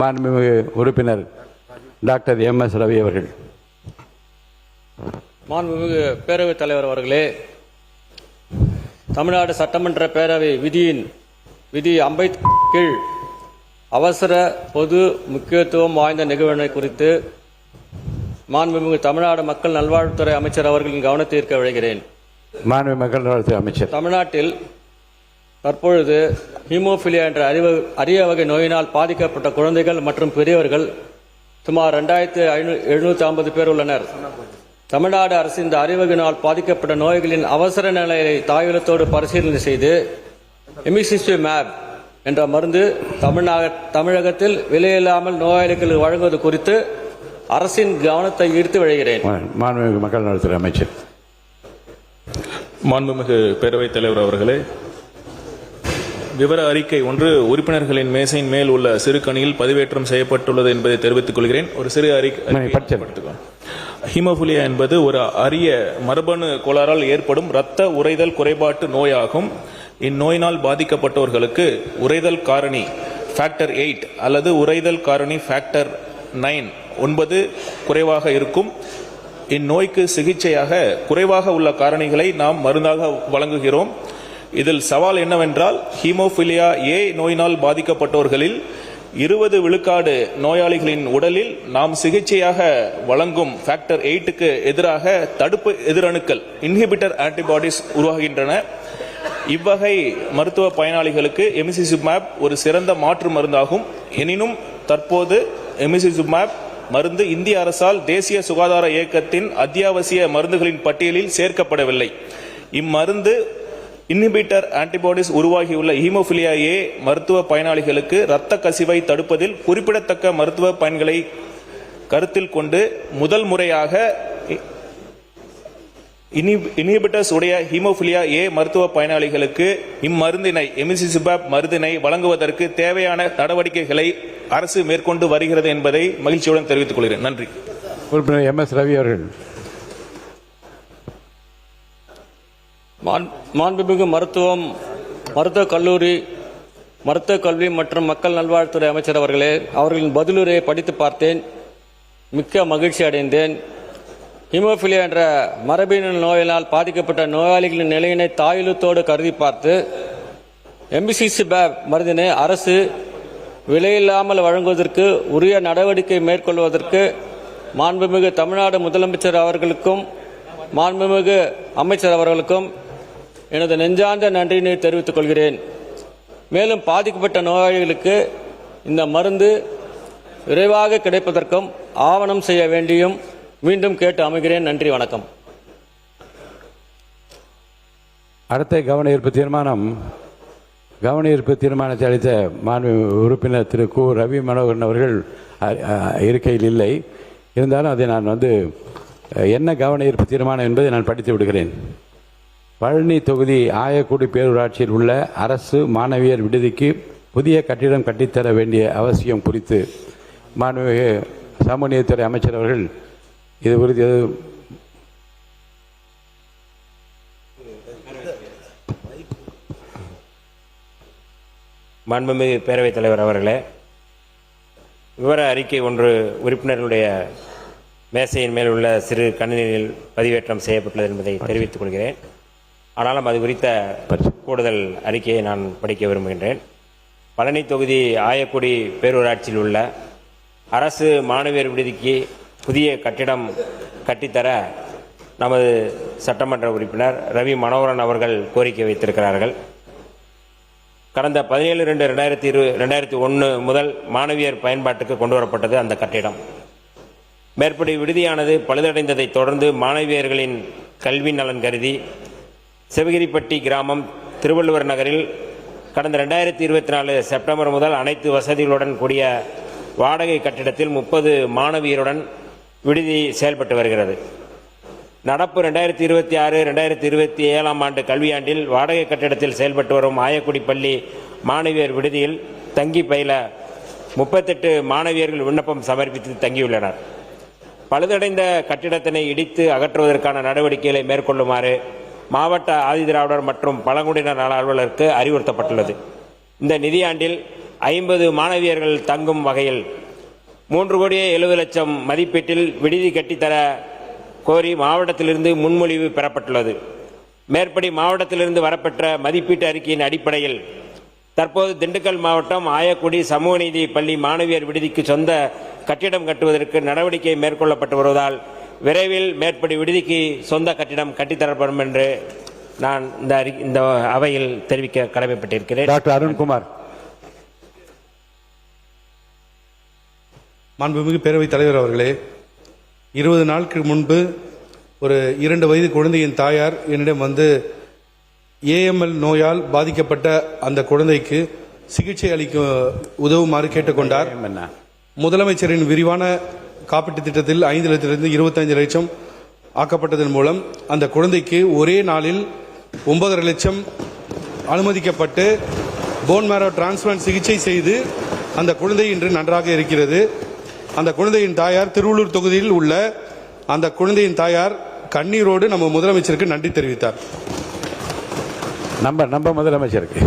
மாண்புமிகு உறுப்பினர் doctor MS. Ravi அவர்கள். மாண்புமிகு பேரவைத் தலைவர் அவர்களே, தமிழ்நாடு சட்டமன்ற பேரவை விதி 50 கீழ் அவசர பொது முக்கியத்துவம் வாய்ந்த நிகழ்வினை குறித்து மாண்புமிகு தமிழ்நாடு மக்கள் நல்வாழ்வுத்துறை அமைச்சர் அவர்களின் கவனத்தை ஈர்க்க விழைகிறேன். மாண்புமிகு மக்கள் நல்வாழ்வுத்துறை அமைச்சர். தமிழ்நாட்டில் தற்பொழுது ஹீமோஃபிலியா என்ற அரிய வகை நோயினால் பாதிக்கப்பட்ட குழந்தைகள் மற்றும் பெரியவர்கள் சுமார் 2750 பேர் உள்ளனர். தமிழ்நாடு அரசு இந்த அறிவகையினால் பாதிக்கப்பட்ட நோய்களின் அவசர நிலையை தாயுள்ளத்தோடு பரிசீலனை செய்து எமிசிசிமேப் என்ற மருந்து தமிழகத்தில் விலையில்லாமல் நோயாளிகளுக்கு வழங்குவது குறித்து அரசின் கவனத்தை ஈர்த்து விழைகிறேன். மாண்புமிகு மக்கள் நல்வாழ்வுத்துறை அமைச்சர். மாண்புமிகு பேரவைத் தலைவர் அவர்களே, விவர அறிக்கை ஒன்று உறுப்பினர்களின் மேசையின் மேல் உள்ள சிறு கணியில் பதிவேற்றம் செய்யப்பட்டுள்ளது என்பதை தெரிவித்துக் கொள்கிறேன். ஒரு சிறு அறிக்கை. ஹீமோஃபிலியா என்பது ஒரு அரிய மரபணு கோளாறால் ஏற்படும் இரத்த உறைதல் குறைபாட்டு நோயாகும். இந்நோயினால் பாதிக்கப்பட்டவர்களுக்கு உறைதல் காரணி ஃபேக்டர் 8 அல்லது உறைதல் காரணி ஃபேக்டர் 9 குறைவாக இருக்கும். இந்நோய்க்கு சிகிச்சையாக குறைவாக உள்ள காரணிகளை நாம் மருந்தாக வழங்குகிறோம். இதில் சவால் என்னவென்றால், ஹீமோஃபிலியா ஏ நோயினால் பாதிக்கப்பட்டவர்களில் 20 விழுக்காடு நோயாளிகளின் உடலில் நாம் சிகிச்சையாக வழங்கும் ஃபேக்டர் 8க்கு எதிராக தடுப்பு எதிரணுக்கள் இன்ஹிபிட்டர் ஆன்டிபாடிஸ் உருவாகின்றன. இவ்வகை மருத்துவ பயனாளிகளுக்கு எமிசிசிமேப் ஒரு சிறந்த மாற்று மருந்தாகும். எனினும் தற்போது எமிசிசிமேப் மருந்து இந்திய அரசால் தேசிய சுகாதார இயக்கத்தின் அத்தியாவசிய மருந்துகளின் பட்டியலில் சேர்க்கப்படவில்லை. இம்மருந்து இன்ஹிபிட்டர் ஆன்டிபாடிஸ் உருவாகியுள்ள ஹீமோஃபிலியா ஏ மருத்துவ பயனாளிகளுக்கு இரத்த கசிவை தடுப்பதில் குறிப்பிடத்தக்க மருத்துவ பயன்களை கருத்தில் கொண்டு முதல் முறையாக இன்ஹிபிட்டர்ஸ் உடைய ஹீமோஃபிலியா ஏ மருத்துவ பயனாளிகளுக்கு இம்மருந்தினை எமிசிசிமேப் மருந்தினை வழங்குவதற்கு தேவையான நடவடிக்கைகளை அரசு மேற்கொண்டு வருகிறது என்பதை மகிழ்ச்சியுடன் தெரிவித்துக் கொள்கிறேன். நன்றி. உறுப்பினர் எம்.எஸ். ரவி அவர்கள். மாண்புமிகு மருத்துவக் கல்லூரி மருத்துவக் கல்வி மற்றும் மக்கள் நல்வாழ்வுத்துறை அமைச்சர் அவர்களே, அவர்களின் பதிலுரையை படித்து பார்த்தேன். மிக்க மகிழ்ச்சி அடைந்தேன். ஹீமோஃபிலியா என்ற மரபணு நோயினால் பாதிக்கப்பட்ட நோயாளிகளின் நிலையினை தாயுள்ளத்தோடு கருதி பார்த்து எமிசிசிமேப் மருந்தினை அரசு விலையில்லாமல் வழங்குவதற்கு உரிய நடவடிக்கை மேற்கொள்வதற்கு மாண்புமிகு தமிழ்நாடு முதலமைச்சர் அவர்களுக்கும் மாண்புமிகு அமைச்சர் அவர்களுக்கும் எனது நெஞ்சார்ந்த நன்றியினை தெரிவித்துக் கொள்கிறேன். மேலும் பாதிக்கப்பட்ட நோயாளிகளுக்கு இந்த மருந்து விரைவாக கிடைப்பதற்கும் ஆவணம் செய்ய வேண்டியும் மீண்டும் கேட்டு அமைகிறேன். நன்றி, வணக்கம். அடுத்த கவன ஈர்ப்பு தீர்மானத்தை அளித்த மாண்புமிகு உறுப்பினர் திரு கு. ரவி மனோகரன் அவர்கள் இருக்கையில் இல்லை. இருந்தாலும் அதை நான் என்ன கவன ஈர்ப்பு தீர்மானம் என்பதை நான் படித்து விடுகிறேன். பழனி தொகுதி ஆயக்குடி பேரூராட்சியில் உள்ள அரசு மாணவியர் விடுதிக்கு புதிய கட்டிடம் கட்டித்தர வேண்டிய அவசியம் குறித்து மாண்புமிகு சமூக நீதித்துறை அமைச்சர் அவர்கள் இது குறித்து மாண்புமிகு பேரவைத் தலைவர் அவர்களே, விவர அறிக்கை ஒன்று உறுப்பினர்களுடைய மேசையின் மேல் உள்ள சிறு கணினியில் பதிவேற்றம் செய்யப்பட்டுள்ளது என்பதை தெரிவித்துக் கொள்கிறேன். ஆனாலும் அது குறித்த கூடுதல் அறிக்கையை நான் படிக்க விரும்புகின்றேன். பழனி தொகுதி ஆயக்குடி பேரூராட்சியில் உள்ள அரசு மாணவியர் விடுதிக்கு புதிய கட்டிடம் கட்டித்தர நமது சட்டமன்ற உறுப்பினர் ரவி மனோகரன் அவர்கள் கோரிக்கை வைத்திருக்கிறார்கள். கடந்த 17/2/2001 முதல் மாணவியர் பயன்பாட்டுக்கு கொண்டு வரப்பட்டது அந்த கட்டிடம். மேற்படி விடுதியானது பழுதடைந்ததை தொடர்ந்து மாணவியர்களின் கல்வி நலன் கருதி சிவகிரிப்பட்டி கிராமம் திருவள்ளுவர் நகரில் கடந்த 2024 செப்டம்பர் முதல் அனைத்து வசதிகளுடன் கூடிய வாடகை கட்டிடத்தில் 30 மாணவியருடன் விடுதி செயல்பட்டு வருகிறது. நடப்பு 2026-2027 ஆண்டு கல்வியாண்டில் வாடகை கட்டிடத்தில் செயல்பட்டு வரும் ஆயக்குடி பள்ளி மாணவியர் விடுதியில் தங்கி பயில 38 மாணவியர்கள் விண்ணப்பம் சமர்ப்பித்து தங்கியுள்ளனர். பழுதடைந்த கட்டிடத்தினை இடித்து அகற்றுவதற்கான நடவடிக்கைகளை மேற்கொள்ளுமாறு மாவட்ட ஆதிதிராவிடர் மற்றும் பழங்குடியினர் நல அலுவலருக்கு அறிவுறுத்தப்பட்டுள்ளது. இந்த நிதியாண்டில் 50 மாணவியர்கள் தங்கும் வகையில் 3,70,00,000 மதிப்பீட்டில் விடுதி கட்டித்தர கோரி மாவட்டத்திலிருந்து முன்மொழிவு பெறப்பட்டுள்ளது. மேற்படி மாவட்டத்திலிருந்து வரப்பெற்ற மதிப்பீட்டு அறிக்கையின் அடிப்படையில் தற்போது திண்டுக்கல் மாவட்டம் ஆயக்குடி சமூக நீதி பள்ளி மாணவியர் விடுதிக்கு சொந்த கட்டிடம் கட்டுவதற்கு நடவடிக்கை மேற்கொள்ளப்பட்டு வருவதால் விரைவில் மேற்படி விடுதிக்கு சொந்த கட்டிடம் கட்டித்தரப்படும் என்று நான் இந்த அவையில் தெரிவிக்க கடமைப்பட்டிருக்கிறேன். டாக்டர் அருண்குமார். மாண்புமிகு பேரவைத் தலைவர் அவர்களே, 20 நாட்களுக்கு முன்பு ஒரு 2 வயது குழந்தையின் தாயார் என்னிடம் வந்து ஏஎம்எல் நோயால் பாதிக்கப்பட்ட அந்த குழந்தைக்கு சிகிச்சை அளிக்க உதவுமாறு கேட்டுக்கொண்டார். முதலமைச்சரின் விரிவான காப்பீட்டுத் திட்டத்தில் 5 லட்சத்திலிருந்து 25 லட்சம் ஆக்கப்பட்டதன் மூலம் அந்த குழந்தைக்கு ஒரே நாளில் 9.5 லட்சம் அனுமதிக்கப்பட்டு போன் மேரோ டிரான்ஸ்பிளான்ட் சிகிச்சை செய்து அந்த குழந்தை இன்று நன்றாக இருக்கிறது. அந்த குழந்தையின் தாயார் திருவள்ளூர் தொகுதியில் உள்ள அந்த குழந்தையின் தாயார் கண்ணீரோடு நம்ம முதலமைச்சருக்கு நன்றி தெரிவித்தார். நம்ம முதலமைச்சருக்கு